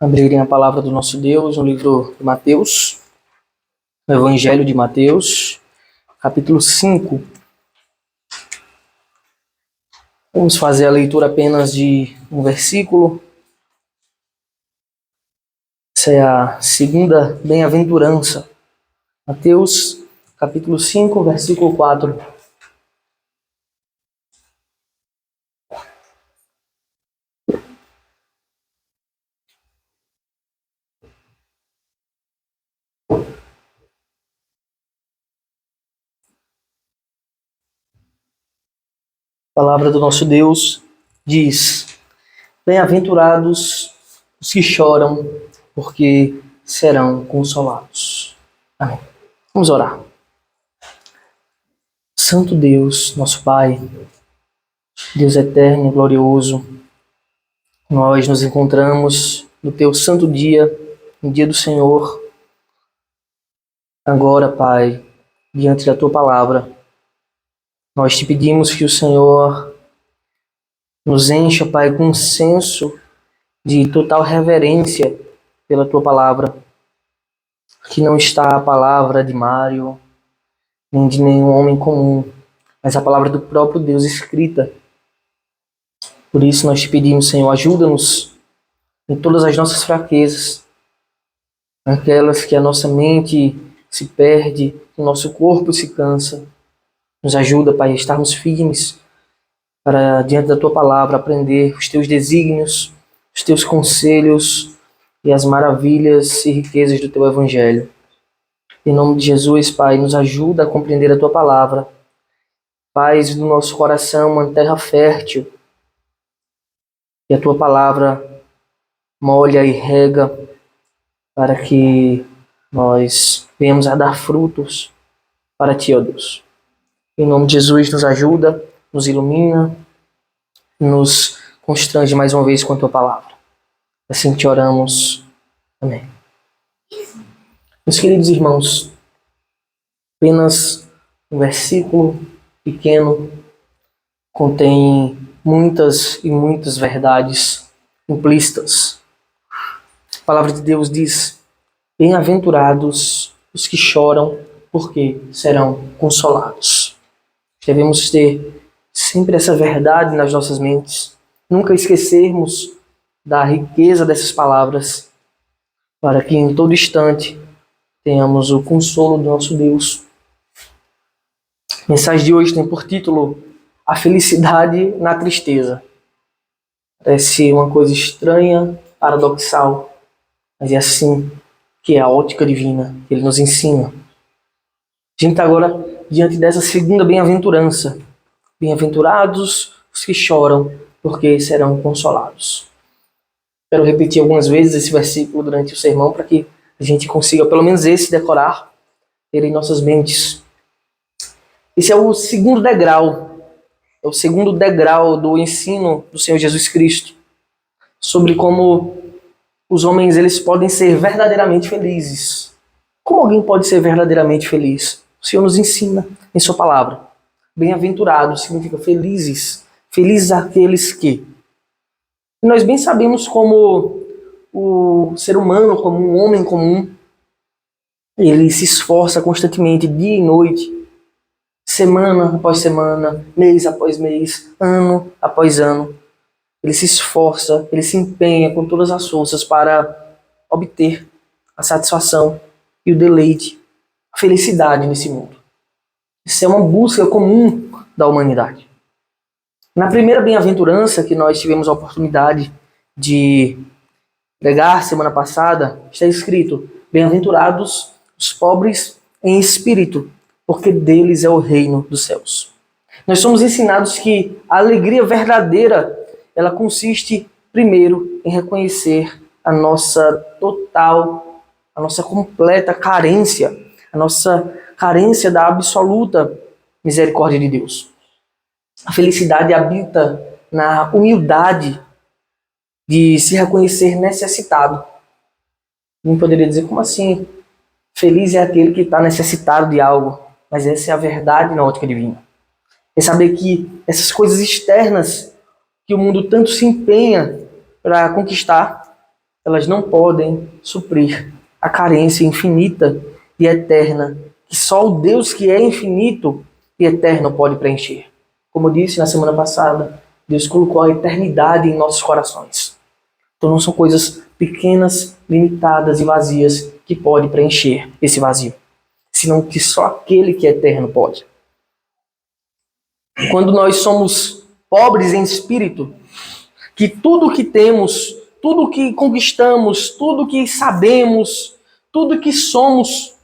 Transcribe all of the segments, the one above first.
Abrirem a palavra do nosso Deus no livro de Mateus, no Evangelho de Mateus, capítulo 5. Vamos fazer a leitura apenas de um versículo. Essa é a segunda bem-aventurança. Mateus, capítulo 5, versículo 4. A palavra do nosso Deus diz: Bem-aventurados os que choram, porque serão consolados. Amém. Vamos orar. Santo Deus, nosso Pai, Deus eterno e glorioso, nós nos encontramos no Teu santo dia, no dia do Senhor. Agora, Pai, diante da Tua palavra, nós te pedimos que o Senhor nos encha, Pai, com um senso de total reverência pela Tua palavra. Que não está a palavra de Mário, nem de nenhum homem comum, mas a palavra do próprio Deus escrita. Por isso nós te pedimos, Senhor, ajuda-nos em todas as nossas fraquezas, aquelas que a nossa mente se perde, o nosso corpo se cansa. Nos ajuda, Pai, a estarmos firmes para, diante da Tua palavra, aprender os Teus desígnios, os Teus conselhos e as maravilhas e riquezas do Teu Evangelho. Em nome de Jesus, Pai, nos ajuda a compreender a Tua palavra. Faz do nosso coração uma terra fértil, e a Tua palavra molha e rega para que nós venhamos a dar frutos para Ti, ó Deus. Em nome de Jesus, nos ajuda, nos ilumina, nos constrange mais uma vez com a Tua palavra. Assim te oramos. Amém. Meus queridos irmãos, apenas um versículo pequeno contém muitas e muitas verdades implícitas. A palavra de Deus diz: Bem-aventurados os que choram, porque serão consolados. Devemos ter sempre essa verdade nas nossas mentes, nunca esquecermos da riqueza dessas palavras, para que em todo instante tenhamos o consolo do nosso Deus. A mensagem de hoje tem por título A Felicidade na Tristeza. Parece uma coisa estranha, paradoxal, mas é assim que é a ótica divina que Ele nos ensina. A gente está agora diante dessa segunda bem-aventurança. Bem-aventurados os que choram, porque serão consolados. Quero repetir algumas vezes esse versículo durante o sermão para que a gente consiga pelo menos esse decorar, ter em nossas mentes. Esse é o segundo degrau. É o segundo degrau do ensino do Senhor Jesus Cristo sobre como os homens eles podem ser verdadeiramente felizes. Como alguém pode ser verdadeiramente feliz? O Senhor nos ensina em Sua palavra. Bem-aventurados significa felizes. Felizes aqueles que. E nós bem sabemos como o ser humano, como um homem comum, ele se esforça constantemente, dia e noite, semana após semana, mês após mês, ano após ano. Ele se esforça, ele se empenha com todas as forças para obter a satisfação e o deleite, a felicidade nesse mundo. Isso é uma busca comum da humanidade. Na primeira bem-aventurança que nós tivemos a oportunidade de pregar semana passada, está escrito: Bem-aventurados os pobres em espírito, porque deles é o reino dos céus. Nós somos ensinados que a alegria verdadeira, ela consiste, primeiro, em reconhecer a nossa total, a nossa completa carência, a nossa carência da absoluta misericórdia de Deus. A felicidade habita na humildade de se reconhecer necessitado. Não poderia dizer, como assim? Feliz é aquele que está necessitado de algo. Mas essa é a verdade na ótica divina. É saber que essas coisas externas que o mundo tanto se empenha para conquistar, elas não podem suprir a carência infinita e eterna que só o Deus que é infinito e eterno pode preencher. Como eu disse na semana passada, Deus colocou a eternidade em nossos corações. Então não são coisas pequenas, limitadas e vazias que pode preencher esse vazio, senão que só aquele que é eterno pode. Quando nós somos pobres em espírito, que tudo que temos, tudo que conquistamos, tudo que sabemos, tudo que somos,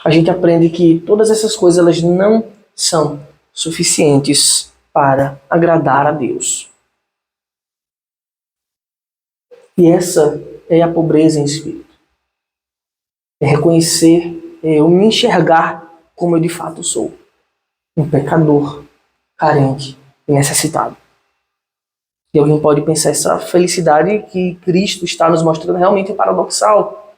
a gente aprende que todas essas coisas elas não são suficientes para agradar a Deus. E essa é a pobreza em espírito. É reconhecer, eu me enxergar como eu de fato sou. Um pecador, carente e necessitado. E alguém pode pensar, essa felicidade que Cristo está nos mostrando realmente é paradoxal.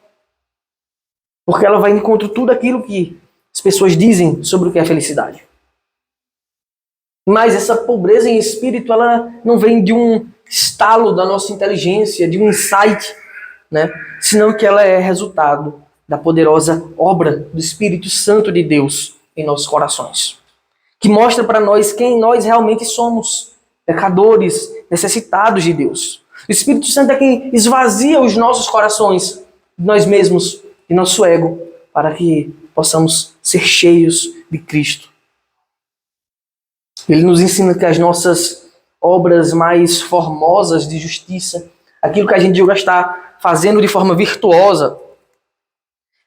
Porque ela vai em encontro tudo aquilo que as pessoas dizem sobre o que é felicidade. Mas essa pobreza em espírito, ela não vem de um estalo da nossa inteligência, de um insight, né? Senão que ela é resultado da poderosa obra do Espírito Santo de Deus em nossos corações. Que mostra para nós quem nós realmente somos, pecadores, necessitados de Deus. O Espírito Santo é quem esvazia os nossos corações, de nós mesmos, de nosso ego, para que possamos ser cheios de Cristo. Ele nos ensina que as nossas obras mais formosas de justiça, aquilo que a gente já está fazendo de forma virtuosa,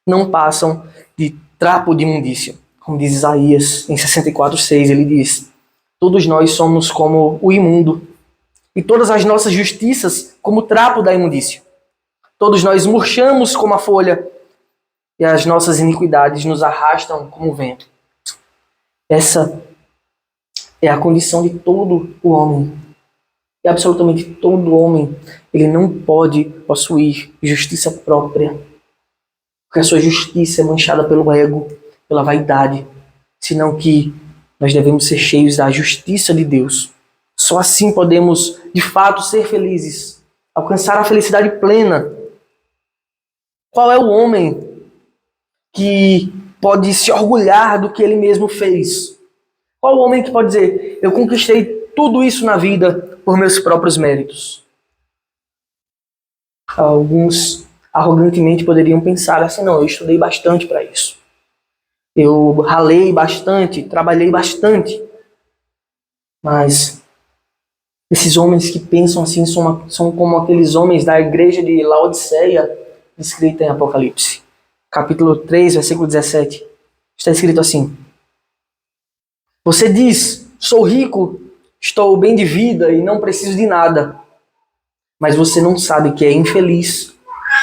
não passam de trapo de imundícia. Como diz Isaías em 64:6, ele diz: todos nós somos como o imundo, e todas as nossas justiças como o trapo da imundícia. Todos nós murchamos como a folha, e as nossas iniquidades nos arrastam como o vento. Essa é a condição de todo o homem. E absolutamente todo homem, ele não pode possuir justiça própria. Porque a sua justiça é manchada pelo ego, pela vaidade. Senão que nós devemos ser cheios da justiça de Deus. Só assim podemos, de fato, ser felizes. Alcançar a felicidade plena. Qual é o homem que pode se orgulhar do que ele mesmo fez? Qual o homem que pode dizer, eu conquistei tudo isso na vida por meus próprios méritos? Alguns arrogantemente poderiam pensar assim, não, eu estudei bastante para isso. Eu ralei bastante, trabalhei bastante. Mas esses homens que pensam assim são como aqueles homens da igreja de Laodiceia, descrita em Apocalipse. Capítulo 3, versículo 17. Está escrito assim: você diz, sou rico, estou bem de vida e não preciso de nada. Mas você não sabe que é infeliz,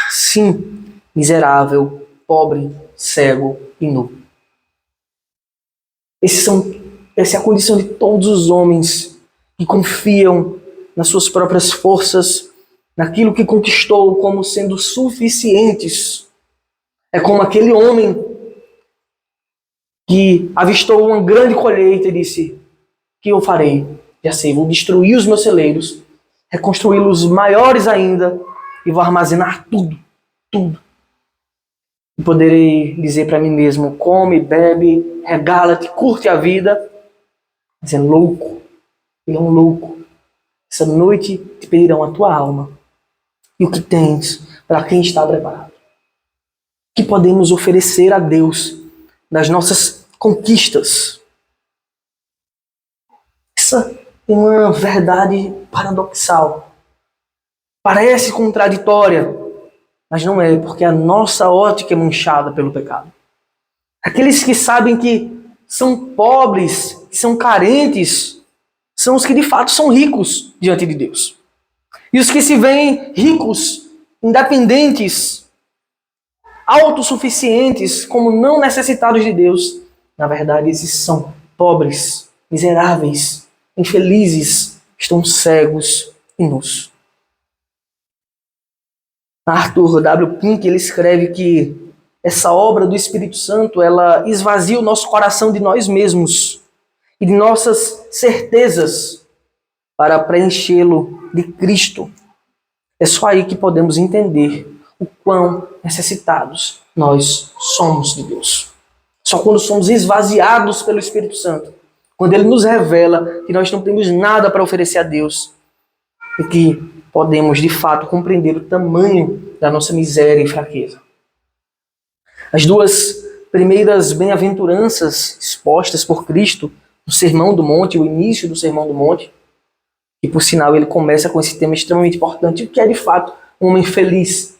sim, miserável, pobre, cego e nu. Essa é a condição de todos os homens que confiam nas suas próprias forças, naquilo que conquistou como sendo suficientes. É como aquele homem que avistou uma grande colheita e disse: o que eu farei? Já sei, vou destruir os meus celeiros, reconstruí-los maiores ainda e vou armazenar tudo. E poderei dizer para mim mesmo: come, bebe, regala-te, curte a vida. Mas é louco, ele é um louco. Essa noite te pedirão a tua alma e o que tens para quem está preparado. O que podemos oferecer a Deus nas nossas conquistas? Essa é uma verdade paradoxal. Parece contraditória, mas não é, porque a nossa ótica é manchada pelo pecado. Aqueles que sabem que são pobres, que são carentes, são os que de fato são ricos diante de Deus. E os que se veem ricos, independentes, autossuficientes, como não necessitados de Deus, na verdade esses são pobres, miseráveis, infelizes, estão cegos e nus. Arthur W. Pink, ele escreve que essa obra do Espírito Santo, ela esvazia o nosso coração de nós mesmos e de nossas certezas para preenchê-lo de Cristo. É só aí que podemos entender o quão necessitados nós somos de Deus. Só quando somos esvaziados pelo Espírito Santo, quando Ele nos revela que nós não temos nada para oferecer a Deus, e que podemos, de fato, compreender o tamanho da nossa miséria e fraqueza. As duas primeiras bem-aventuranças expostas por Cristo no Sermão do Monte, o início do Sermão do Monte, e por sinal ele começa com esse tema extremamente importante, o que é de fato um homem feliz.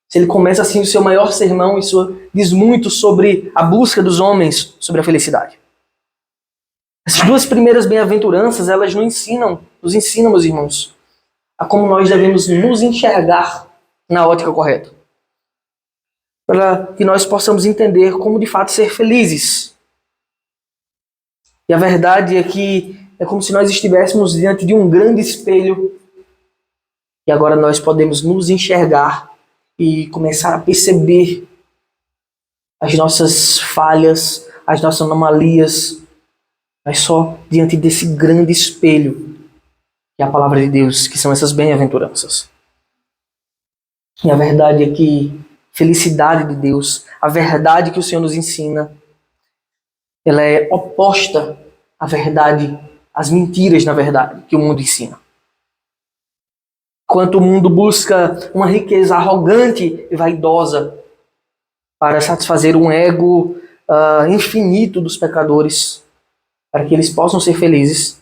Se ele começa assim o seu maior sermão, isso diz muito sobre a busca dos homens sobre a felicidade. Essas duas primeiras bem-aventuranças, elas nos ensinam, meus irmãos, a como nós devemos nos enxergar na ótica correta. Para que nós possamos entender como de fato ser felizes. E a verdade é que é como se nós estivéssemos diante de um grande espelho e agora nós podemos nos enxergar e começar a perceber as nossas falhas, as nossas anomalias, mas só diante desse grande espelho que é a palavra de Deus, que são essas bem-aventuranças. E a verdade é que felicidade de Deus, a verdade que o Senhor nos ensina, ela é oposta à verdade, às mentiras, na verdade, que o mundo ensina. Enquanto o mundo busca uma riqueza arrogante e vaidosa para satisfazer um ego infinito dos pecadores, para que eles possam ser felizes,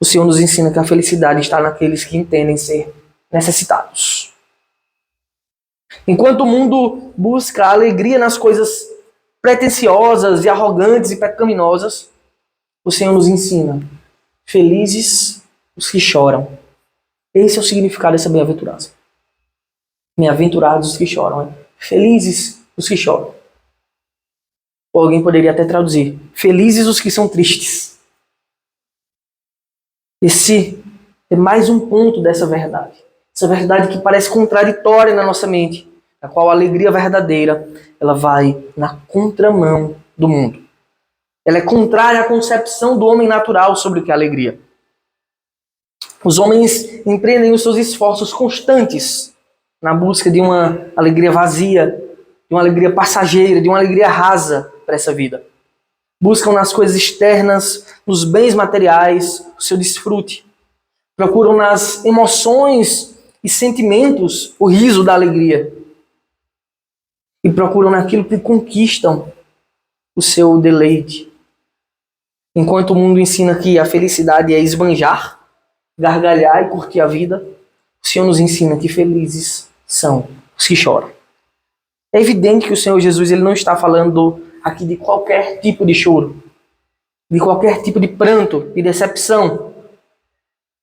o Senhor nos ensina que a felicidade está naqueles que entendem ser necessitados. Enquanto o mundo busca a alegria nas coisas pretensiosas e arrogantes e pecaminosas, o Senhor nos ensina: felizes os que choram. Esse é o significado dessa bem-aventurança. Bem-aventurados os que choram. Felizes os que choram. Ou alguém poderia até traduzir: felizes os que são tristes. Esse é mais um ponto dessa verdade. Essa verdade que parece contraditória na nossa mente, na qual a alegria verdadeira ela vai na contramão do mundo. Ela é contrária à concepção do homem natural sobre o que é alegria. Os homens empreendem os seus esforços constantes na busca de uma alegria vazia, de uma alegria passageira, de uma alegria rasa para essa vida. Buscam nas coisas externas, nos bens materiais, o seu desfrute. Procuram nas emoções e sentimentos o riso da alegria. E procuram naquilo que conquistam o seu deleite. Enquanto o mundo ensina que a felicidade é esbanjar, gargalhar e curtir a vida, o Senhor nos ensina que felizes são os que choram. É evidente que o Senhor Jesus ele não está falando aqui de qualquer tipo de choro, de qualquer tipo de pranto, de decepção.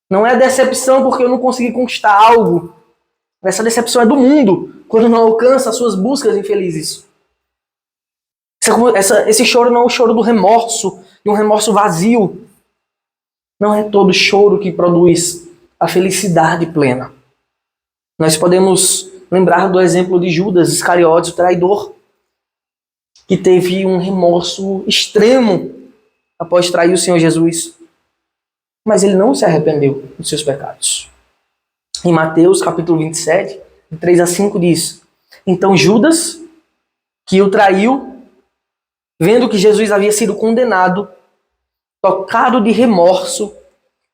Não é decepção porque eu não consegui conquistar algo. Essa decepção é do mundo, quando não alcança as suas buscas infelizes. Esse choro não é o choro do remorso, de um remorso vazio. Não é todo choro que produz a felicidade plena. Nós podemos lembrar do exemplo de Judas Iscariotes, o traidor, que teve um remorso extremo após trair o Senhor Jesus. Mas ele não se arrependeu dos seus pecados. Em Mateus capítulo 27, de 3 a 5 diz: então Judas, que o traiu, vendo que Jesus havia sido condenado, tocado de remorso,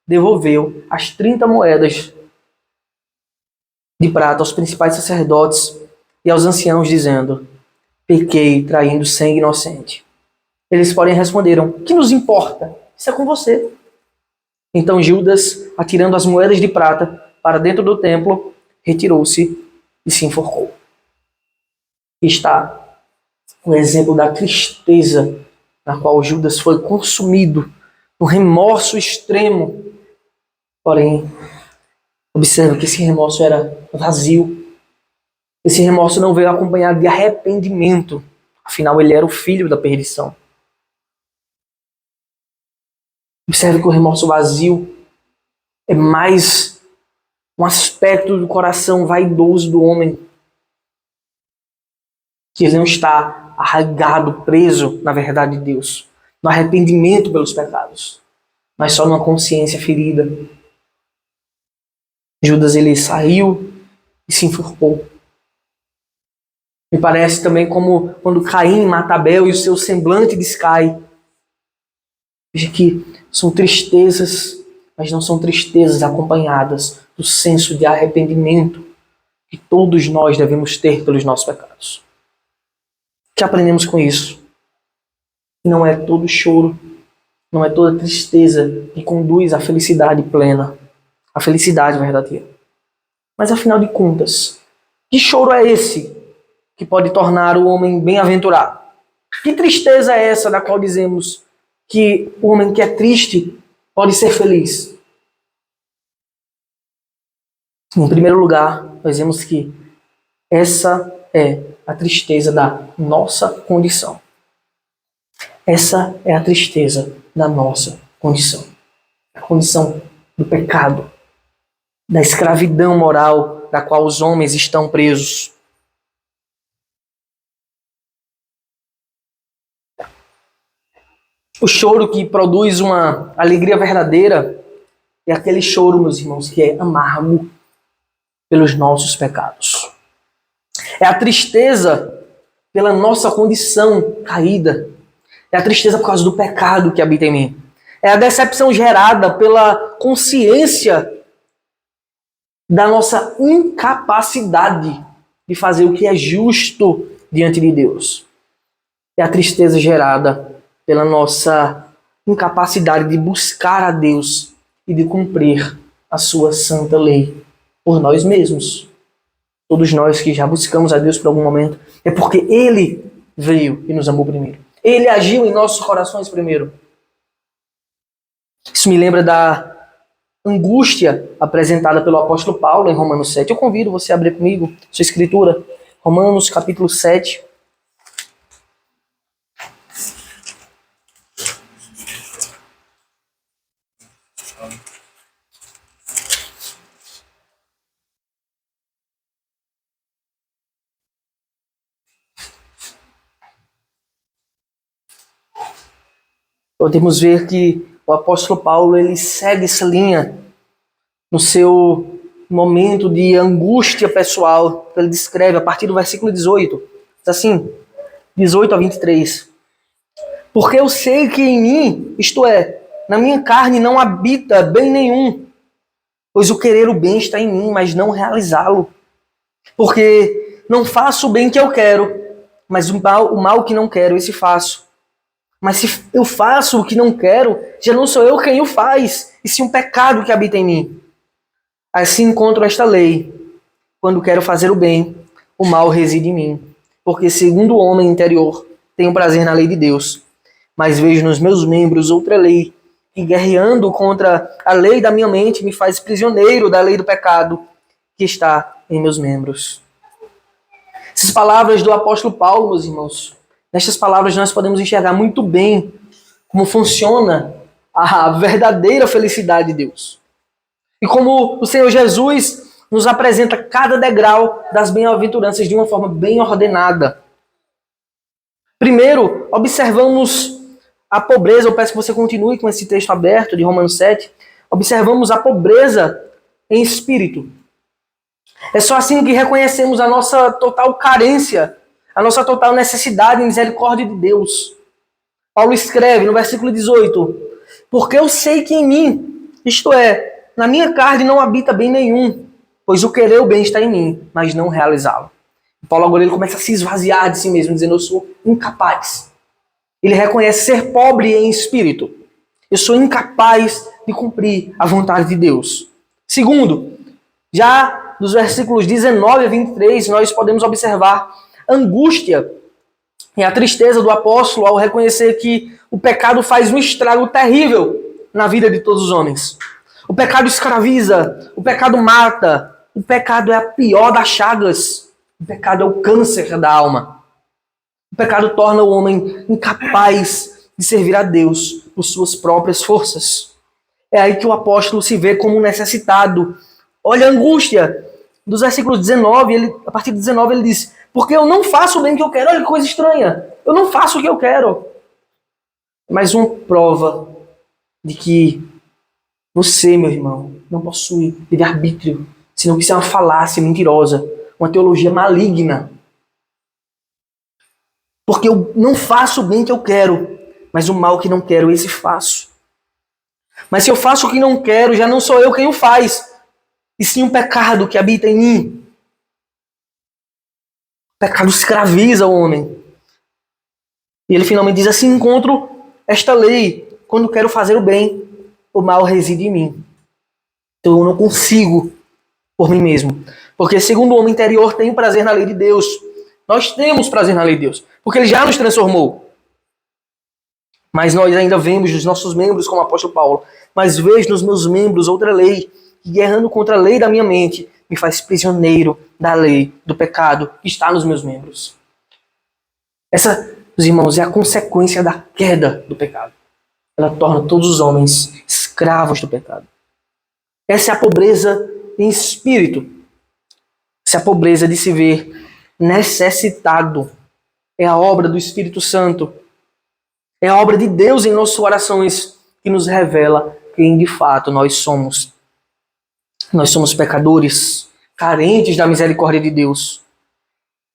devolveu as 30 moedas de prata aos principais sacerdotes e aos anciãos, dizendo: pequei traindo sangue inocente. Eles, porém, responderam: que nos importa? Isso é com você. Então Judas, atirando as moedas de prata para dentro do templo, retirou-se e se enforcou. E está o exemplo da tristeza na qual Judas foi consumido, um remorso extremo. Porém, observe que esse remorso era vazio. Esse remorso não veio acompanhado de arrependimento. Afinal, ele era o filho da perdição. Observe que o remorso vazio é mais um aspecto do coração vaidoso do homem, que ele não está arraigado, preso na verdade de Deus, no arrependimento pelos pecados, mas só numa consciência ferida. Judas, ele saiu e se enforcou. Me parece também como quando Caim mata Abel e o seu semblante descai. Veja que são tristezas, mas não são tristezas acompanhadas do senso de arrependimento que todos nós devemos ter pelos nossos pecados. O que aprendemos com isso? Não é todo choro, não é toda tristeza que conduz à felicidade plena, à felicidade verdadeira. Mas afinal de contas, que choro é esse que pode tornar o homem bem-aventurado? Que tristeza é essa da qual dizemos que o homem que é triste pode ser feliz? Em primeiro lugar, nós vemos que essa é a tristeza da nossa condição. Essa é a tristeza da nossa condição. A condição do pecado, da escravidão moral da qual os homens estão presos. O choro que produz uma alegria verdadeira é aquele choro, meus irmãos, que é amargo pelos nossos pecados. É a tristeza pela nossa condição caída. É a tristeza por causa do pecado que habita em mim. É a decepção gerada pela consciência da nossa incapacidade de fazer o que é justo diante de Deus. É a tristeza gerada pela nossa incapacidade de buscar a Deus e de cumprir a sua santa lei por nós mesmos. Todos nós que já buscamos a Deus por algum momento, é porque Ele veio e nos amou primeiro. Ele agiu em nossos corações primeiro. Isso me lembra da angústia apresentada pelo apóstolo Paulo em Romanos 7. Eu convido você a abrir comigo sua escritura. Romanos capítulo 7. Podemos ver que o apóstolo Paulo ele segue essa linha no seu momento de angústia pessoal. Ele descreve a partir do versículo 18. Diz assim, 18 a 23. Porque eu sei que em mim, isto é, na minha carne não habita bem nenhum, pois o querer o bem está em mim, mas não realizá-lo. Porque não faço o bem que eu quero, mas o mal que não quero, esse faço. Mas se eu faço o que não quero, já não sou eu quem o faz, e sim um pecado que habita em mim. Assim encontro esta lei. Quando quero fazer o bem, o mal reside em mim. Porque segundo o homem interior, tenho prazer na lei de Deus. Mas vejo nos meus membros outra lei, que guerreando contra a lei da minha mente, me faz prisioneiro da lei do pecado que está em meus membros. Essas palavras do apóstolo Paulo, meus irmãos, nestas palavras nós podemos enxergar muito bem como funciona a verdadeira felicidade de Deus. E como o Senhor Jesus nos apresenta cada degrau das bem-aventuranças de uma forma bem ordenada. Primeiro, observamos a pobreza. Eu peço que você continue com esse texto aberto de Romanos 7. Observamos a pobreza em espírito. É só assim que reconhecemos a nossa total carência, a nossa total necessidade e misericórdia de Deus. Paulo escreve no versículo 18, porque eu sei que em mim, isto é, na minha carne não habita bem nenhum, pois o querer o bem está em mim, mas não realizá-lo. Paulo agora ele começa a se esvaziar de si mesmo, dizendo, eu sou incapaz. Ele reconhece ser pobre em espírito. Eu sou incapaz de cumprir a vontade de Deus. Segundo, já dos versículos 19 a 23, nós podemos observar a angústia e a tristeza do apóstolo ao reconhecer que o pecado faz um estrago terrível na vida de todos os homens. O pecado escraviza, o pecado mata, o pecado é a pior das chagas, o pecado é o câncer da alma. O pecado torna o homem incapaz de servir a Deus por suas próprias forças. É aí que o apóstolo se vê como necessitado. Olha a angústia. Dos versículos 19, a partir de 19 ele diz, porque eu não faço o bem que eu quero. Olha que coisa estranha. Eu não faço o que eu quero. Mais uma prova de que Você, meu irmão, não possui livre-arbítrio, senão que isso é uma falácia mentirosa, uma teologia maligna. Porque eu não faço o bem que eu quero, mas o mal que não quero, esse faço. Mas se eu faço o que não quero, já não sou eu quem o faz, e sim o pecado que habita em mim. O pecado escraviza o homem. E ele finalmente diz assim: encontro esta lei, quando quero fazer o bem, o mal reside em mim. Então eu não consigo por mim mesmo. Porque segundo o homem interior tem prazer na lei de Deus. Nós temos prazer na lei de Deus, porque ele já nos transformou. Mas nós ainda vemos nos nossos membros, como o apóstolo Paulo, mas vejo nos meus membros outra lei, que guerrando contra a lei da minha mente, me faz prisioneiro da lei, do pecado que está nos meus membros. Essa, meus irmãos, é a consequência da queda do pecado. Ela torna todos os homens escravos do pecado. Essa é a pobreza em espírito. Essa é a pobreza de se ver necessitado. É a obra do Espírito Santo. É a obra de Deus em nossas orações que nos revela quem de fato nós somos. Nós somos pecadores, carentes da misericórdia de Deus.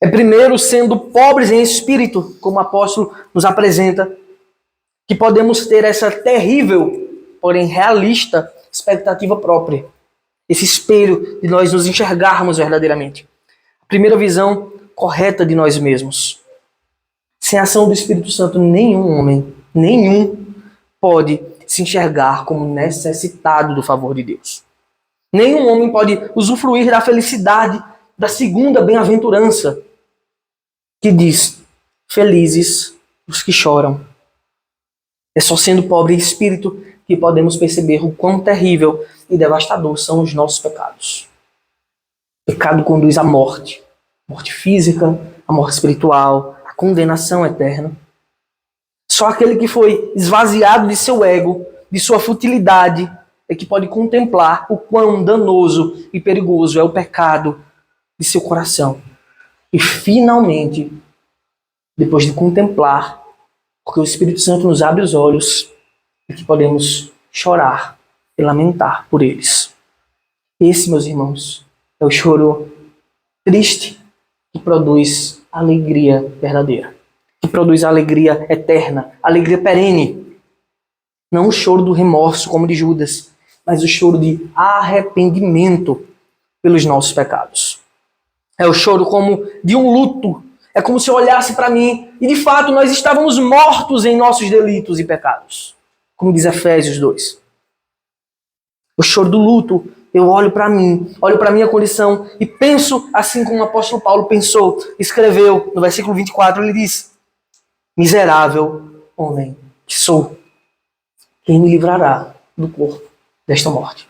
É primeiro sendo pobres em espírito, como o apóstolo nos apresenta, que podemos ter essa terrível, porém realista, expectativa própria. Esse espelho de nós nos enxergarmos verdadeiramente. A primeira visão correta de nós mesmos. Sem a ação do Espírito Santo, nenhum pode se enxergar como necessitado do favor de Deus. Nenhum homem pode usufruir da felicidade da segunda bem-aventurança, que diz: felizes os que choram. É só sendo pobre em espírito que podemos perceber o quão terrível e devastador são os nossos pecados. O pecado conduz à morte. Morte física, a morte espiritual, a condenação eterna. Só aquele que foi esvaziado de seu ego, de sua futilidade, é que pode contemplar o quão danoso e perigoso é o pecado de seu coração. E finalmente, depois de contemplar, porque o Espírito Santo nos abre os olhos, é que podemos chorar e lamentar por eles. Esse, meus irmãos, é o choro triste que produz alegria verdadeira, que produz alegria eterna, alegria perene. Não o choro do remorso, como de Judas, mas o choro de arrependimento pelos nossos pecados. É o choro como de um luto. É como se eu olhasse para mim e de fato nós estávamos mortos em nossos delitos e pecados. Como diz Efésios 2. O choro do luto, eu olho para mim, olho para a minha condição e penso assim como o apóstolo Paulo pensou, escreveu no versículo 24, ele diz: miserável homem que sou, quem me livrará do corpo desta morte?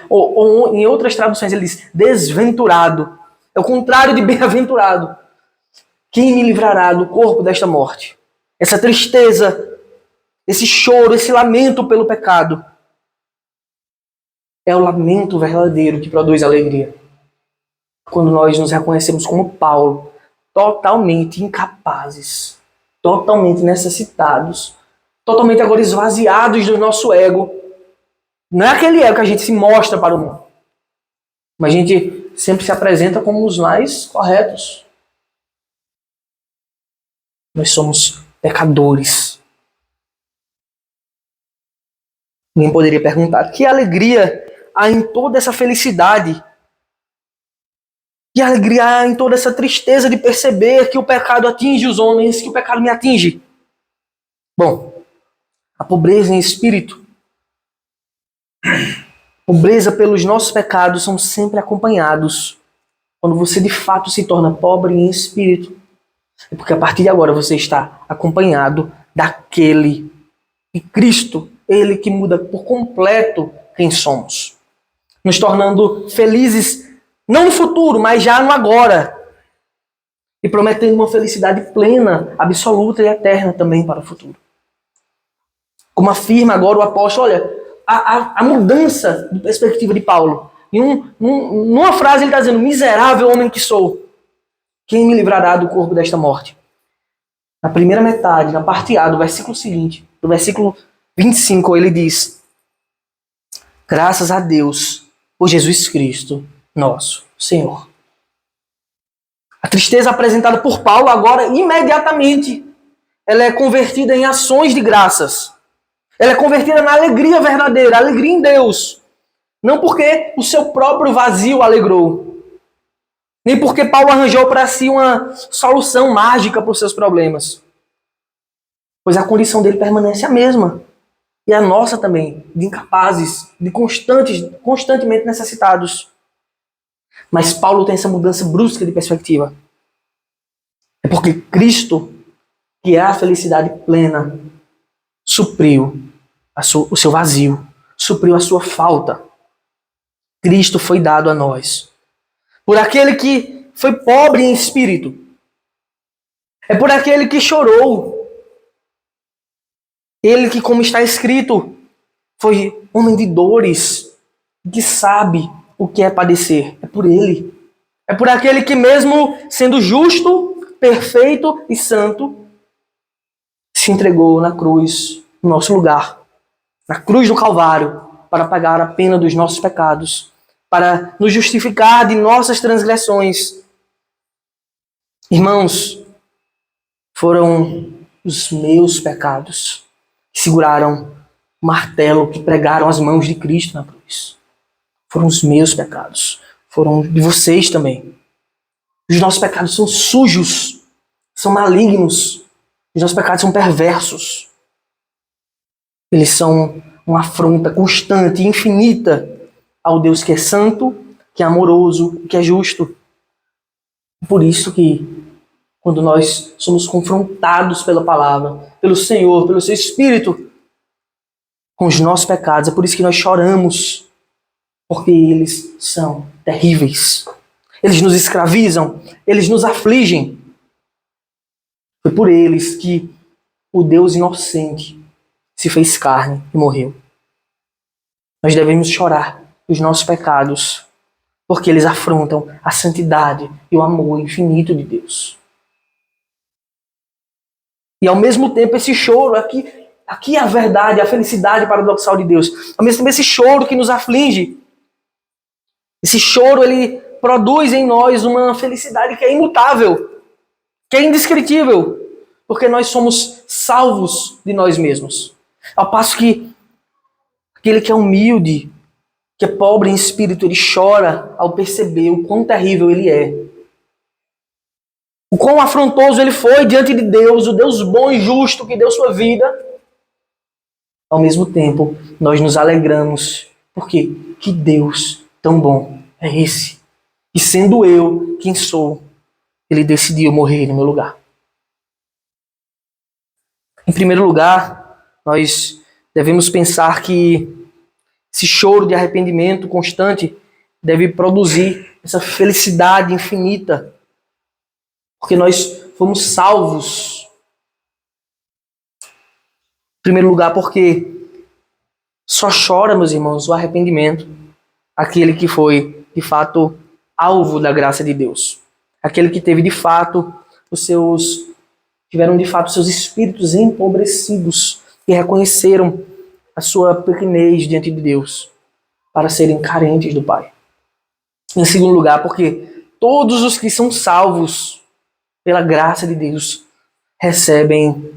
Ou em outras traduções ele diz: desventurado. É o contrário de bem-aventurado. Quem me livrará do corpo desta morte? Essa tristeza, esse choro, esse lamento pelo pecado é o lamento verdadeiro que produz alegria. Quando nós nos reconhecemos como Paulo, totalmente incapazes, totalmente necessitados, totalmente agora esvaziados do nosso ego. Não é aquele ego que a gente se mostra para o mundo, mas a gente sempre se apresenta como os mais corretos. Nós somos pecadores. Ninguém poderia perguntar: que alegria há em toda essa felicidade? Que alegria há em toda essa tristeza de perceber que o pecado atinge os homens, que o pecado me atinge? Bom, a pobreza em espírito, pobreza pelos nossos pecados são sempre acompanhados. Quando você de fato se torna pobre em espírito, é porque a partir de agora você está acompanhado daquele de Cristo, ele que muda por completo quem somos, nos tornando felizes não no futuro, mas já no agora, e prometendo uma felicidade plena, absoluta e eterna também para o futuro. Como afirma agora o apóstolo, olha, a mudança de perspectiva de Paulo. Numa frase ele está dizendo: miserável homem que sou, quem me livrará do corpo desta morte? Na primeira metade, na parte A do versículo seguinte, do versículo 25, ele diz: Graças a Deus por Jesus Cristo, nosso Senhor. A tristeza apresentada por Paulo agora, imediatamente, ela é convertida em ações de graças. Ela é convertida na alegria verdadeira, alegria em Deus. Não porque o seu próprio vazio alegrou. Nem porque Paulo arranjou para si uma solução mágica para os seus problemas. Pois a condição dele permanece a mesma. E a nossa também, de incapazes, de constantemente necessitados. Mas Paulo tem essa mudança brusca de perspectiva. É porque Cristo, que é a felicidade plena, supriu o seu vazio, supriu a sua falta. Cristo foi dado a nós. Por aquele que foi pobre em espírito. É por aquele que chorou. Ele que, como está escrito, foi homem de dores, que sabe o que é padecer. É por ele. É por aquele que, mesmo sendo justo, perfeito e santo, se entregou na cruz, no nosso lugar, na cruz do Calvário, para pagar a pena dos nossos pecados, para nos justificar de nossas transgressões. Irmãos, foram os meus pecados que seguraram o martelo, que pregaram as mãos de Cristo na cruz. Foram os meus pecados. Foram de vocês também. Os nossos pecados são sujos, são malignos. Os nossos pecados são perversos. Eles são uma afronta constante e infinita ao Deus que é santo, que é amoroso, que é justo. Por isso que, quando nós somos confrontados pela palavra, pelo Senhor, pelo seu Espírito, com os nossos pecados, é por isso que nós choramos, porque eles são terríveis. Eles nos escravizam, eles nos afligem. Foi por eles que o Deus inocente se fez carne e morreu. Nós devemos chorar os nossos pecados, porque eles afrontam a santidade e o amor infinito de Deus. E ao mesmo tempo esse choro, aqui é a verdade, a felicidade paradoxal de Deus. Ao mesmo tempo esse choro que nos aflige, esse choro ele produz em nós uma felicidade que é imutável, que é indescritível, porque nós somos salvos de nós mesmos. Ao passo que aquele que é humilde, que é pobre em espírito, ele chora ao perceber o quão terrível ele é. O quão afrontoso ele foi diante de Deus, o Deus bom e justo que deu sua vida. Ao mesmo tempo, nós nos alegramos, porque que Deus tão bom é esse? E sendo eu quem sou, ele decidiu morrer no meu lugar. Em primeiro lugar, nós devemos pensar que esse choro de arrependimento constante deve produzir essa felicidade infinita, porque nós fomos salvos. Em primeiro lugar, porque só chora, meus irmãos, o arrependimento, aquele que foi, de fato, alvo da graça de Deus. Aquele que teve, de fato, tiveram, de fato, seus espíritos empobrecidos e reconheceram a sua pequenez diante de Deus para serem carentes do Pai. Em segundo lugar, porque todos os que são salvos pela graça de Deus recebem,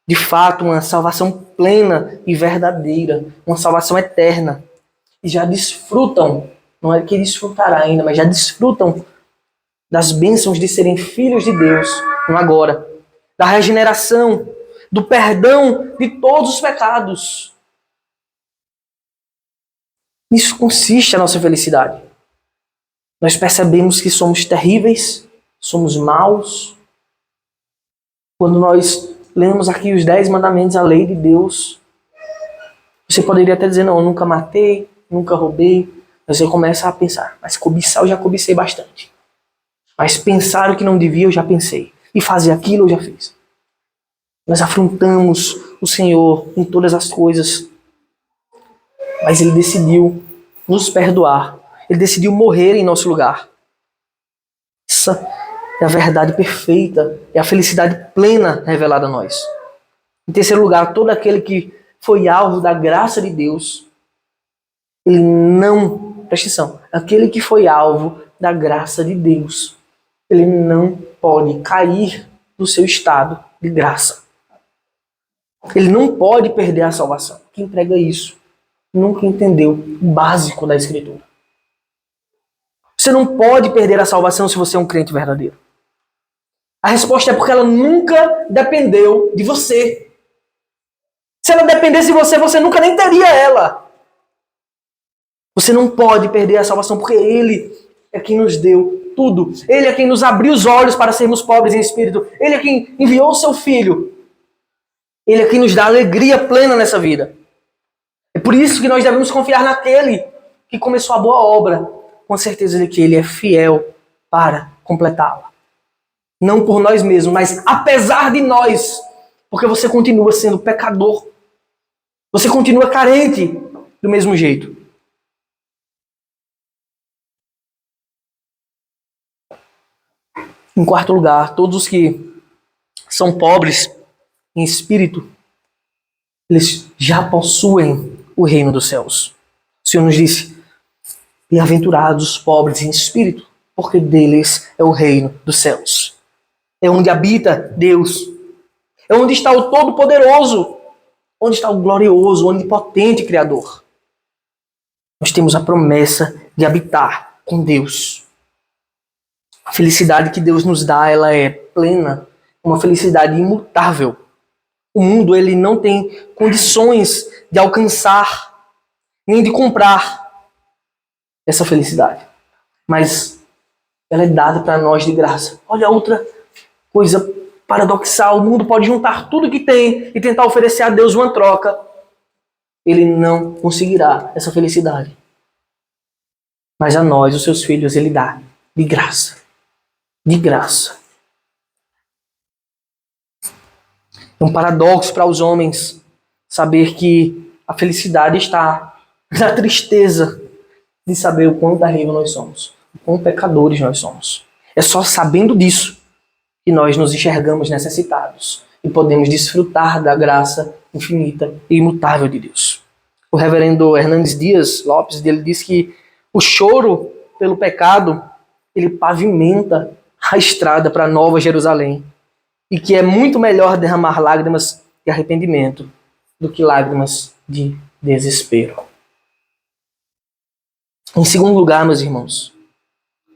de fato, uma salvação plena e verdadeira, uma salvação eterna. E já desfrutam, não é que desfrutará ainda, mas já desfrutam das bênçãos de serem filhos de Deus, não agora, da regeneração, do perdão de todos os pecados. Nisso consiste a nossa felicidade. Nós percebemos que somos terríveis, somos maus. Quando nós lemos aqui os 10 mandamentos, a lei de Deus, você poderia até dizer, não, eu nunca matei, nunca roubei. Mas você começa a pensar, mas cobiçar eu já cobicei bastante. Mas pensar o que não devia eu já pensei. E fazer aquilo eu já fiz. Nós afrontamos o Senhor em todas as coisas. Mas Ele decidiu nos perdoar. Ele decidiu morrer em nosso lugar. Essa é a verdade perfeita. É a felicidade plena revelada a nós. Em terceiro lugar, todo aquele que foi alvo da graça de Deus ele não, presta atenção, aquele que foi alvo da graça de Deus, ele não pode cair do seu estado de graça. Ele não pode perder a salvação. Quem prega isso nunca entendeu o básico da Escritura. Você não pode perder a salvação se você é um crente verdadeiro. A resposta é porque ela nunca dependeu de você. Se ela dependesse de você, você nunca nem teria ela. Você não pode perder a salvação porque Ele é quem nos deu tudo. Ele é quem nos abriu os olhos para sermos pobres em espírito. Ele é quem enviou o seu Filho. Ele é quem nos dá alegria plena nessa vida. É por isso que nós devemos confiar naquele que começou a boa obra, com a certeza de que Ele é fiel para completá-la. Não por nós mesmos, mas apesar de nós, porque você continua sendo pecador. Você continua carente do mesmo jeito. Em quarto lugar, todos os que são pobres em espírito, eles já possuem o reino dos céus. O Senhor nos disse: bem-aventurados os pobres em espírito, porque deles é o reino dos céus. É onde habita Deus. É onde está o Todo-Poderoso. Onde está o glorioso, o onipotente Criador. Nós temos a promessa de habitar com Deus. A felicidade que Deus nos dá, ela é plena, uma felicidade imutável. O mundo, ele não tem condições de alcançar, nem de comprar essa felicidade. Mas ela é dada para nós de graça. Olha outra coisa paradoxal. O mundo pode juntar tudo que tem e tentar oferecer a Deus uma troca. Ele não conseguirá essa felicidade. Mas a nós, os seus filhos, ele dá de graça. De graça. É um paradoxo para os homens saber que a felicidade está na tristeza de saber o quão terrível nós somos, o quão pecadores nós somos. É só sabendo disso que nós nos enxergamos necessitados e podemos desfrutar da graça infinita e imutável de Deus. O reverendo Hernandes Dias Lopes, ele diz que o choro pelo pecado, ele pavimenta a estrada para a Nova Jerusalém, e que é muito melhor derramar lágrimas de arrependimento do que lágrimas de desespero. Em segundo lugar, meus irmãos,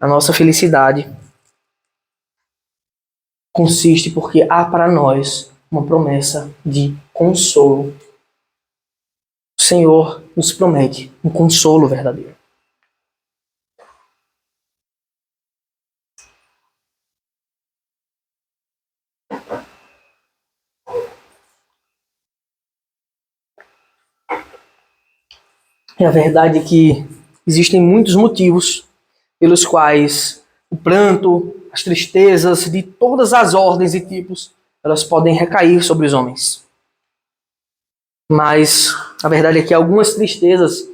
a nossa felicidade consiste porque há para nós uma promessa de consolo. O Senhor nos promete um consolo verdadeiro. E a verdade é que existem muitos motivos pelos quais o pranto, as tristezas de todas as ordens e tipos, elas podem recair sobre os homens. Mas a verdade é que algumas tristezas,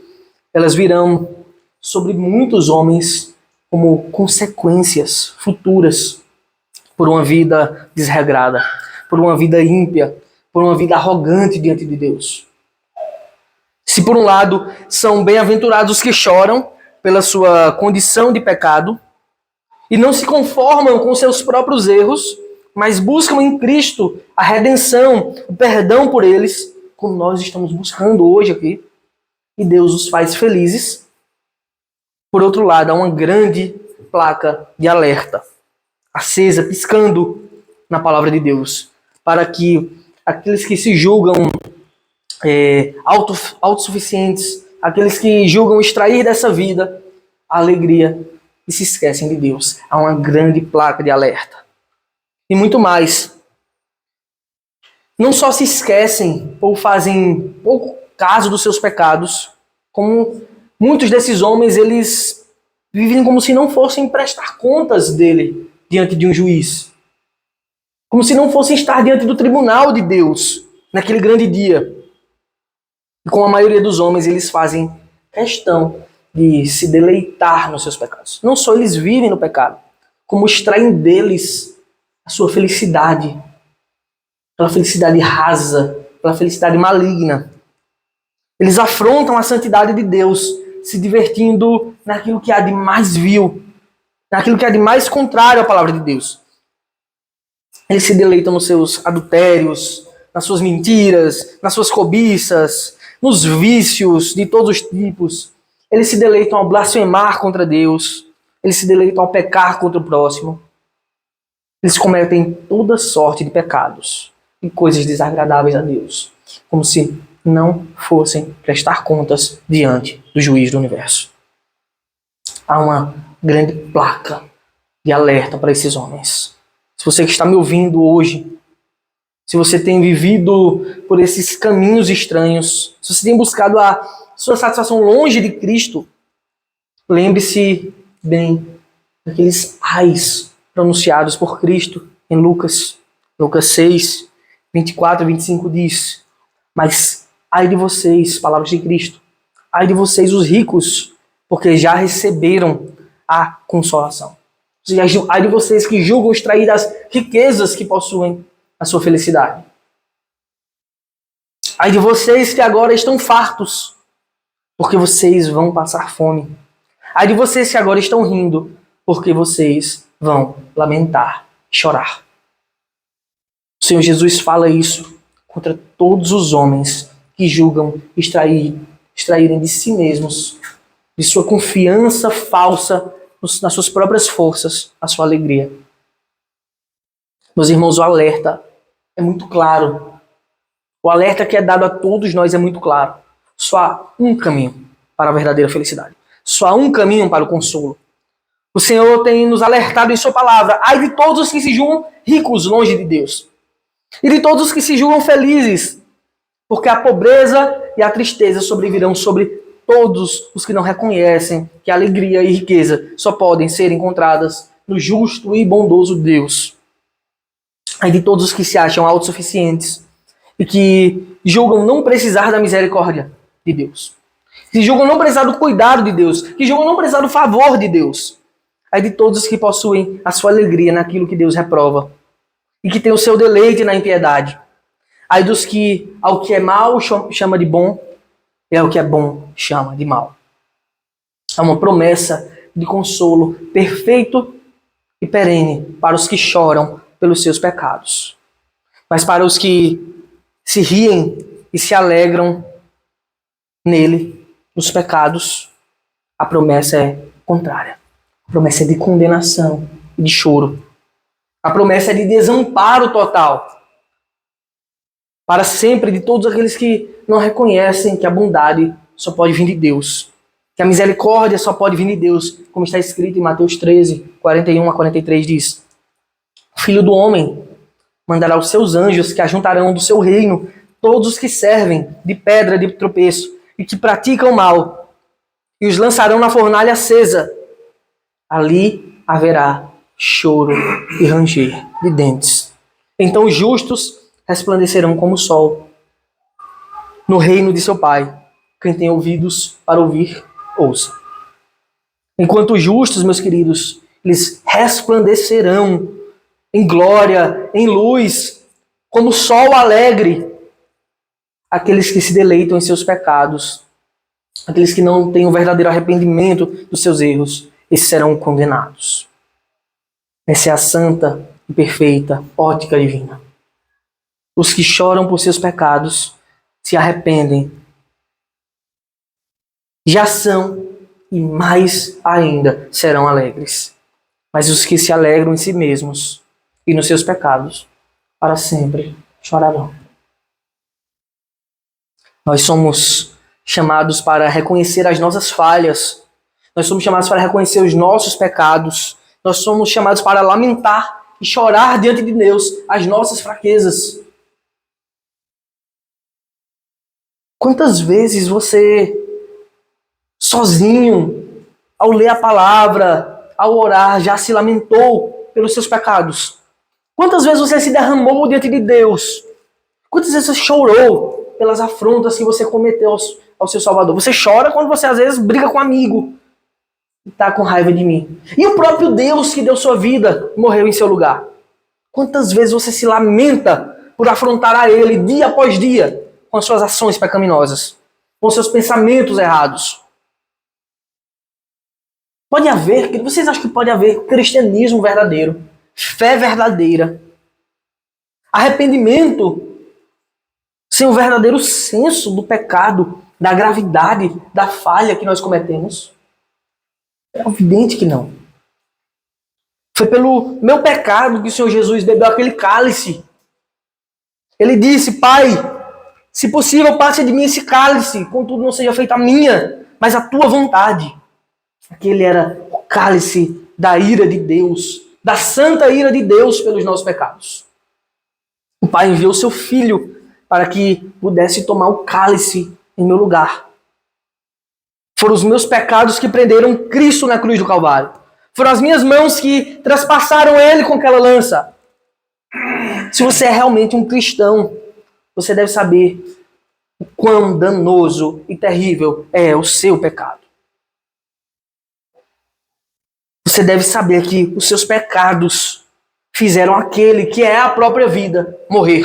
elas virão sobre muitos homens como consequências futuras por uma vida desregrada, por uma vida ímpia, por uma vida arrogante diante de Deus. Se por um lado são bem-aventurados os que choram pela sua condição de pecado e não se conformam com seus próprios erros, mas buscam em Cristo a redenção, o perdão por eles, como nós estamos buscando hoje aqui, e Deus os faz felizes. Por outro lado, há uma grande placa de alerta, acesa, piscando na palavra de Deus, para que aqueles que se julgam autossuficientes, aqueles que julgam extrair dessa vida a alegria e se esquecem de Deus. Há uma grande placa de alerta. E muito mais. Não só se esquecem ou fazem pouco caso dos seus pecados, como muitos desses homens, eles vivem como se não fossem prestar contas dele diante de um juiz. Como se não fossem estar diante do tribunal de Deus naquele grande dia. E como a maioria dos homens, eles fazem questão de se deleitar nos seus pecados. Não só eles vivem no pecado, como extraem deles a sua felicidade. Pela felicidade rasa, pela felicidade maligna. Eles afrontam a santidade de Deus se divertindo naquilo que há de mais vil, naquilo que há de mais contrário à palavra de Deus. Eles se deleitam nos seus adultérios, nas suas mentiras, nas suas cobiças, nos vícios de todos os tipos. Eles se deleitam ao blasfemar contra Deus. Eles se deleitam ao pecar contra o próximo. Eles cometem toda sorte de pecados e coisas desagradáveis a Deus, como se não fossem prestar contas diante do juiz do universo. Há uma grande placa de alerta para esses homens. Se você que está me ouvindo hoje, se você tem vivido por esses caminhos estranhos, se você tem buscado a sua satisfação longe de Cristo, lembre-se bem daqueles ais pronunciados por Cristo em Lucas 6, 24 e 25 diz: mas ai de vocês, palavras de Cristo, ai de vocês os ricos, porque já receberam a consolação. Ai de vocês que julgam extrair das riquezas que possuem a sua felicidade. Ai de vocês que agora estão fartos, porque vocês vão passar fome. Ai de vocês que agora estão rindo, porque vocês vão lamentar, chorar. O Senhor Jesus fala isso contra todos os homens que julgam extraírem de si mesmos, de sua confiança falsa nas suas próprias forças, a sua alegria. Meus irmãos, o alerta é muito claro. O alerta que é dado a todos nós é muito claro. Só há um caminho para a verdadeira felicidade. Só há um caminho para o consolo. O Senhor tem nos alertado em sua palavra. Ai de todos os que se julgam ricos longe de Deus. E de todos os que se julgam felizes. Porque a pobreza e a tristeza sobrevirão sobre todos os que não reconhecem que a alegria e riqueza só podem ser encontradas no justo e bondoso Deus. Ai de todos os que se acham autossuficientes e que julgam não precisar da misericórdia de Deus. Que julgam não precisar do cuidado de Deus. Que julgam não precisar do favor de Deus. Ai de todos os que possuem a sua alegria naquilo que Deus reprova. E que têm o seu deleite na impiedade. Ai dos que ao que é mal chama de bom, e ao que é bom chama de mal. É uma promessa de consolo perfeito e perene para os que choram pelos seus pecados. Mas para os que se riem e se alegram nele, nos pecados, a promessa é contrária. A promessa é de condenação e de choro. A promessa é de desamparo total. Para sempre de todos aqueles que não reconhecem que a bondade só pode vir de Deus. Que a misericórdia só pode vir de Deus. Como está escrito em Mateus 13, 41 a 43 diz: o Filho do Homem mandará os seus anjos que ajuntarão do seu reino todos os que servem de pedra de tropeço e que praticam mal, e os lançarão na fornalha acesa. Ali haverá choro e ranger de dentes. Então os justos resplandecerão como o sol no reino de seu Pai. Quem tem ouvidos para ouvir, ouça. Enquanto os justos, meus queridos, eles resplandecerão em glória, em luz, como o sol alegre. Aqueles que se deleitam em seus pecados, aqueles que não têm o verdadeiro arrependimento dos seus erros, esses serão condenados. Essa é a santa e perfeita ótica divina. Os que choram por seus pecados se arrependem. Já são e mais ainda serão alegres. Mas os que se alegram em si mesmos e nos seus pecados, para sempre chorarão. Nós somos chamados para reconhecer as nossas falhas. Nós somos chamados para reconhecer os nossos pecados. Nós somos chamados para lamentar e chorar diante de Deus as nossas fraquezas. Quantas vezes você, sozinho, ao ler a palavra, ao orar, já se lamentou pelos seus pecados? Quantas vezes você se derramou diante de Deus? Quantas vezes você chorou pelas afrontas que você cometeu ao seu Salvador? Você chora quando você às vezes briga com um amigo e está com raiva de mim. E o próprio Deus que deu sua vida morreu em seu lugar. Quantas vezes você se lamenta por afrontar a Ele dia após dia com as suas ações pecaminosas, com os seus pensamentos errados? Pode haver, vocês acham que pode haver cristianismo verdadeiro, fé verdadeira, arrependimento sem o verdadeiro senso do pecado, da gravidade, da falha que nós cometemos? É evidente que não. Foi pelo meu pecado que o Senhor Jesus bebeu aquele cálice. Ele disse: Pai, se possível, passe de mim esse cálice, contudo não seja feita a minha, mas a tua vontade. Aquele era o cálice da ira de Deus, da santa ira de Deus pelos nossos pecados. O Pai enviou seu Filho para que pudesse tomar o cálice em meu lugar. Foram os meus pecados que prenderam Cristo na cruz do Calvário. Foram as minhas mãos que traspassaram ele com aquela lança. Se você é realmente um cristão, você deve saber o quão danoso e terrível é o seu pecado. Você deve saber que os seus pecados fizeram aquele que é a própria vida morrer.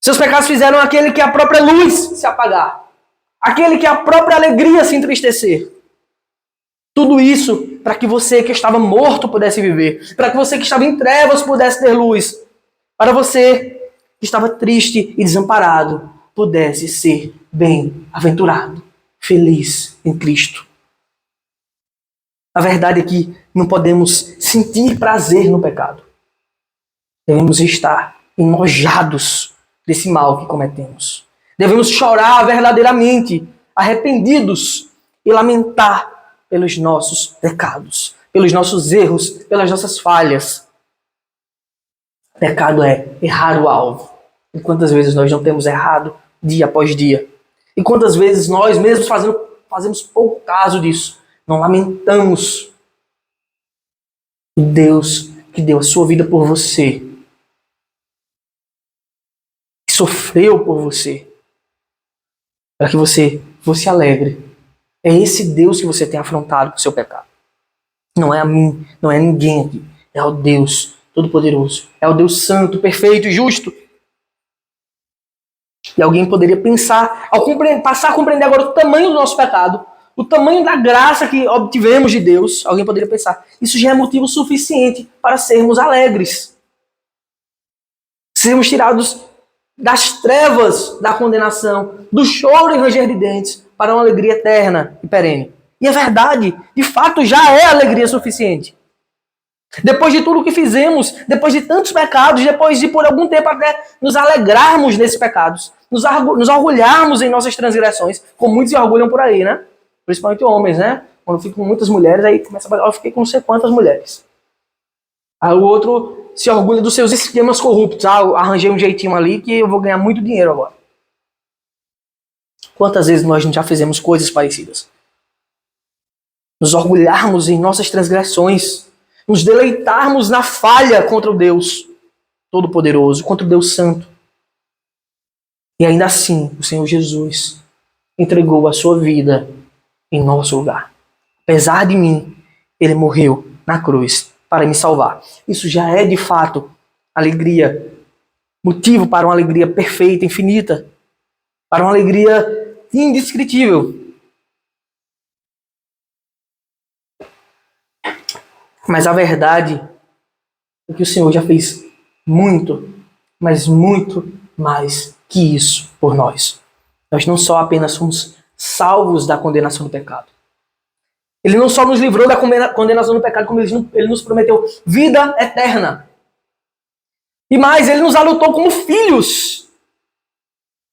Seus pecados fizeram aquele que é a própria luz se apagar. Aquele que é a própria alegria se entristecer. Tudo isso para que você que estava morto pudesse viver. Para que você que estava em trevas pudesse ter luz. Para você que estava triste e desamparado pudesse ser bem-aventurado, feliz em Cristo. A verdade é que não podemos sentir prazer no pecado. Devemos estar enojados desse mal que cometemos. Devemos chorar verdadeiramente, arrependidos e lamentar pelos nossos pecados, pelos nossos erros, pelas nossas falhas. Pecado é errar o alvo. E quantas vezes nós não temos errado dia após dia? E quantas vezes nós mesmos fazemos pouco caso disso? Não lamentamos o Deus que deu a sua vida por você, que sofreu por você, para que você fosse alegre. É esse Deus que você tem afrontado com o seu pecado. Não é a mim, não é ninguém aqui. É o Deus Todo-Poderoso. É o Deus Santo, perfeito e justo. E alguém poderia pensar, passar a compreender agora o tamanho do nosso pecado, o tamanho da graça que obtivemos de Deus, alguém poderia pensar, isso já é motivo suficiente para sermos alegres. Sermos tirados das trevas da condenação, do choro e ranger de dentes, para uma alegria eterna e perene. E é verdade, de fato já é alegria suficiente. Depois de tudo o que fizemos, depois de tantos pecados, depois de por algum tempo até nos alegrarmos nesses pecados, nos orgulharmos em nossas transgressões, como muitos se orgulham por aí, né? Principalmente homens, né? Quando eu fico com muitas mulheres, aí começa a falar, eu fiquei com não sei quantas mulheres. Aí o outro se orgulha dos seus esquemas corruptos. Arranjei um jeitinho ali que eu vou ganhar muito dinheiro agora. Quantas vezes nós já fizemos coisas parecidas? Nos orgulharmos em nossas transgressões, nos deleitarmos na falha contra o Deus Todo-Poderoso, contra o Deus Santo. E ainda assim, o Senhor Jesus entregou a sua vida em nosso lugar. Apesar de mim, ele morreu na cruz para me salvar. Isso já é de fato alegria, motivo para uma alegria perfeita, infinita, para uma alegria indescritível. Mas a verdade é que o Senhor já fez muito, mas muito mais que isso por nós. Nós não só apenas somos salvos da condenação do pecado. Ele não só nos livrou da condenação do pecado, como ele nos prometeu vida eterna. E mais, ele nos adotou como filhos.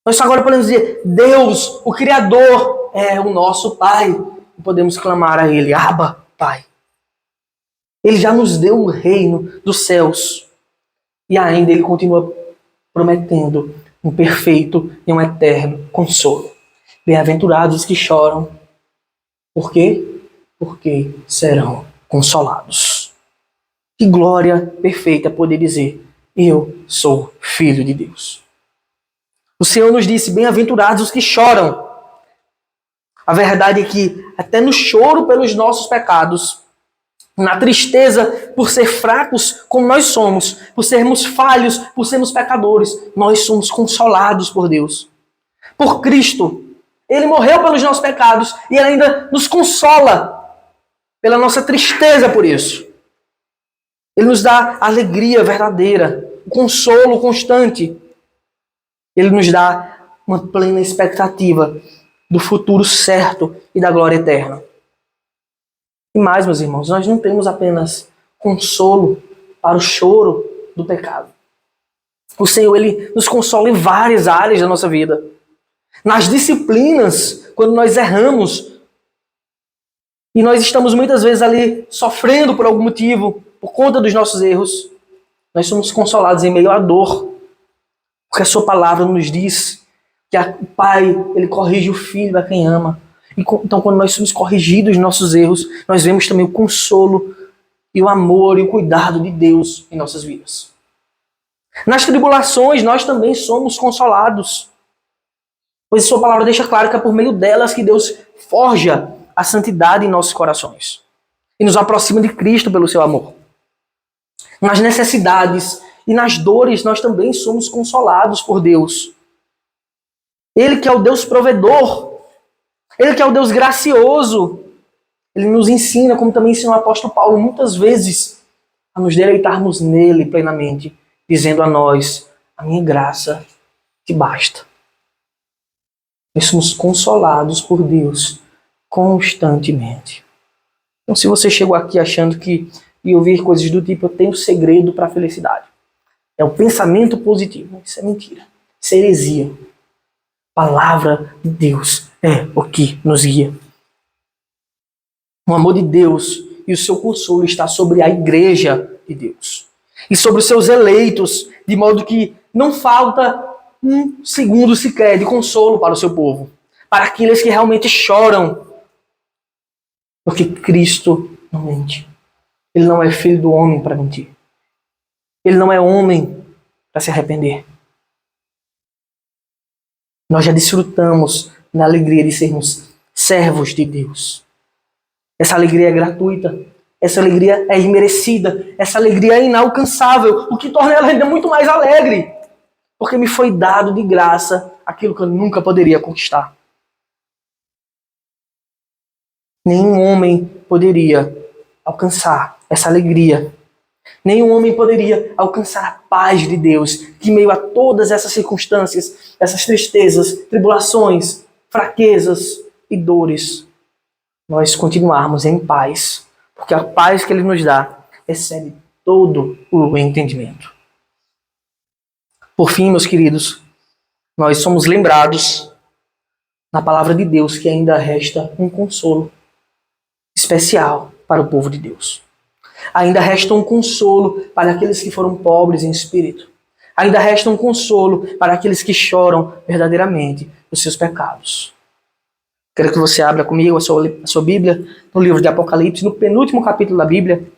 Nós agora podemos dizer, Deus, o Criador, é o nosso Pai. E podemos clamar a Ele, Abba, Pai. Ele já nos deu o reino dos céus. E ainda Ele continua prometendo um perfeito e um eterno consolo. Bem-aventurados os que choram. Por quê? Porque serão consolados. Que glória perfeita poder dizer, eu sou filho de Deus. O Senhor nos disse, bem-aventurados os que choram. A verdade é que até no choro pelos nossos pecados, na tristeza por ser fracos como nós somos, por sermos falhos, por sermos pecadores, nós somos consolados por Deus. Por Cristo. Ele morreu pelos nossos pecados e Ele ainda nos consola. pela nossa tristeza por isso. Ele nos dá alegria verdadeira, o consolo constante. Ele nos dá uma plena expectativa do futuro certo e da glória eterna. E mais, meus irmãos, nós não temos apenas consolo para o choro do pecado. O Senhor, Ele nos consola em várias áreas da nossa vida. Nas disciplinas, quando nós erramos, e nós estamos muitas vezes ali sofrendo por algum motivo, por conta dos nossos erros, nós somos consolados em meio à dor. Porque a sua palavra nos diz que o Pai, Ele corrige o Filho a quem ama. Então, quando nós somos corrigidos nos nossos erros, nós vemos também o consolo e o amor e o cuidado de Deus em nossas vidas. Nas tribulações, nós também somos consolados. Pois a sua palavra deixa claro que é por meio delas que Deus forja a santidade em nossos corações. E nos aproxima de Cristo pelo seu amor. Nas necessidades e nas dores, nós também somos consolados por Deus. Ele que é o Deus provedor. Ele que é o Deus gracioso. Ele nos ensina, como também ensinou o apóstolo Paulo muitas vezes, a nos deleitarmos nele plenamente, dizendo a nós, a minha graça te basta. Nós somos consolados por Deus constantemente. Então, se você chegou aqui achando que ia ouvir coisas do tipo, eu tenho segredo para a felicidade, é o pensamento positivo. Isso é mentira. Isso é heresia. A palavra de Deus é o que nos guia. O amor de Deus e o seu consolo está sobre a igreja de Deus. E sobre os seus eleitos, de modo que não falta um segundo sequer de consolo para o seu povo. Para aqueles que realmente choram. Porque Cristo não mente. Ele não é filho do homem para mentir. Ele não é homem para se arrepender. Nós já desfrutamos da alegria de sermos servos de Deus. Essa alegria é gratuita. Essa alegria é imerecida. Essa alegria é inalcançável. O que torna ela ainda muito mais alegre. Porque me foi dado de graça aquilo que eu nunca poderia conquistar. Nenhum homem poderia alcançar essa alegria. Nenhum homem poderia alcançar a paz de Deus, que em meio a todas essas circunstâncias, essas tristezas, tribulações, fraquezas e dores, nós continuarmos em paz. Porque a paz que Ele nos dá excede todo o entendimento. Por fim, meus queridos, nós somos lembrados na palavra de Deus que ainda resta um consolo especial para o povo de Deus. Ainda resta um consolo para aqueles que foram pobres em espírito. Ainda resta um consolo para aqueles que choram verdadeiramente os seus pecados. Quero que você abra comigo a sua Bíblia no livro de Apocalipse, no penúltimo capítulo da Bíblia,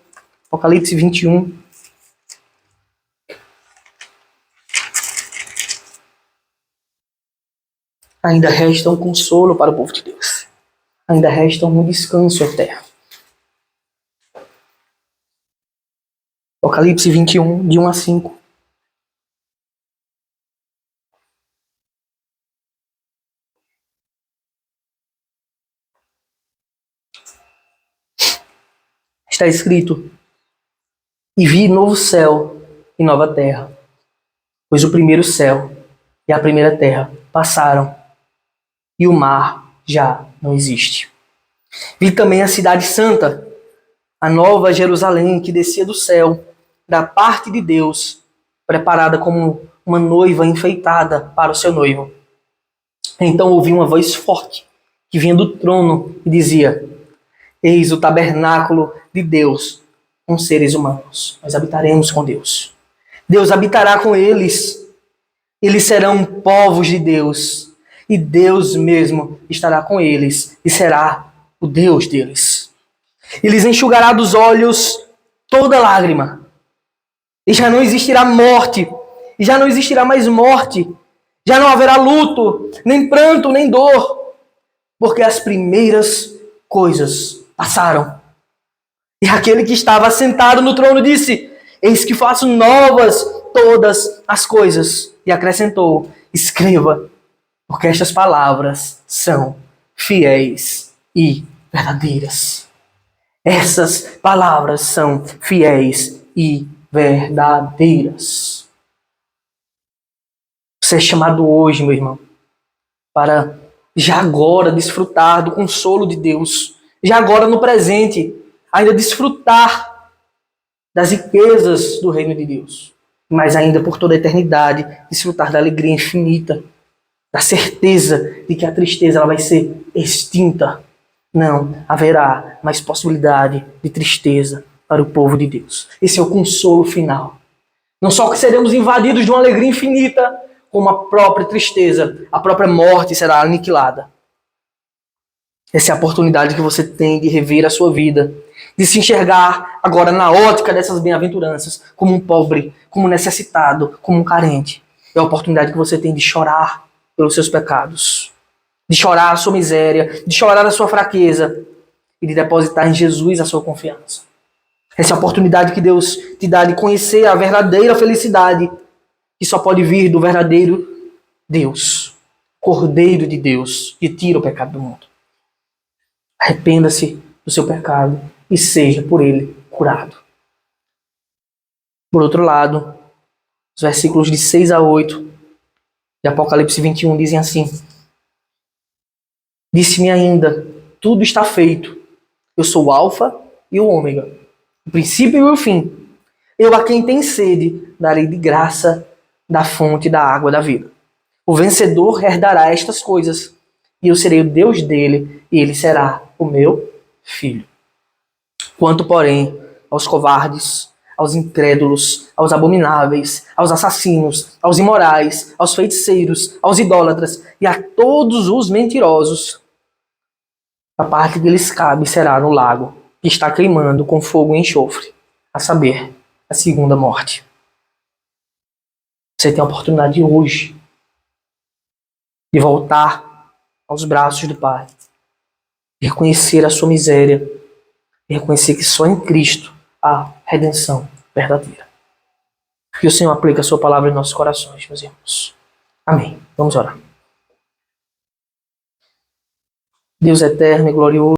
Apocalipse 21. Ainda resta um consolo para o povo de Deus. Ainda resta um descanso eterno. Apocalipse 21, de 1 a 5. Está escrito: E vi novo céu e nova terra, pois o primeiro céu e a primeira terra passaram, e o mar já não existe. Vi também a cidade santa, a nova Jerusalém, que descia do céu, da parte de Deus, preparada como uma noiva enfeitada para o seu noivo. Então ouvi uma voz forte, que vinha do trono, e dizia: Eis o tabernáculo de Deus com seres humanos. Nós habitaremos com Deus. Deus habitará com eles. Eles serão povos de Deus. E Deus mesmo estará com eles e será o Deus deles. E lhes enxugará dos olhos toda lágrima. E já não existirá morte. E já não existirá mais morte. Já não haverá luto, nem pranto, nem dor. Porque as primeiras coisas passaram. E aquele que estava sentado no trono disse: Eis que faço novas todas as coisas. E acrescentou: Escreva, porque estas palavras são fiéis e verdadeiras. Essas palavras são fiéis e verdadeiras. Você é chamado hoje, meu irmão, para já agora desfrutar do consolo de Deus. Já agora no presente, ainda desfrutar das riquezas do reino de Deus. Mas ainda por toda a eternidade, desfrutar da alegria infinita, da certeza de que a tristeza ela vai ser extinta. Não haverá mais possibilidade de tristeza para o povo de Deus. Esse é o consolo final. Não só que seremos invadidos de uma alegria infinita, como a própria tristeza, a própria morte será aniquilada. Essa é a oportunidade que você tem de rever a sua vida, de se enxergar agora na ótica dessas bem-aventuranças, como um pobre, como um necessitado, como um carente. É a oportunidade que você tem de chorar pelos seus pecados, de chorar a sua miséria, de chorar a sua fraqueza e de depositar em Jesus a sua confiança. Essa é a oportunidade que Deus te dá de conhecer a verdadeira felicidade que só pode vir do verdadeiro Deus, Cordeiro de Deus, que tira o pecado do mundo. Arrependa-se do seu pecado e seja por ele curado. Por outro lado, os versículos de 6 a 8 de Apocalipse 21 dizem assim: Disse-me ainda, tudo está feito. Eu sou o Alfa e o Ômega, o princípio e o fim. Eu a quem tem sede darei de graça da fonte da água da vida. O vencedor herdará estas coisas, e eu serei o Deus dele, e ele será o meu filho. Quanto, porém, aos covardes, aos incrédulos, aos abomináveis, aos assassinos, aos imorais, aos feiticeiros, aos idólatras e a todos os mentirosos, a parte que lhes cabe será no lago, que está queimando com fogo e enxofre, a saber, a segunda morte. Você tem a oportunidade hoje de voltar aos braços do Pai, de reconhecer a sua miséria, de reconhecer que só em Cristo há redenção verdadeira. Que o Senhor aplique a sua palavra em nossos corações, meus irmãos. Amém. Vamos orar. Deus eterno e glorioso,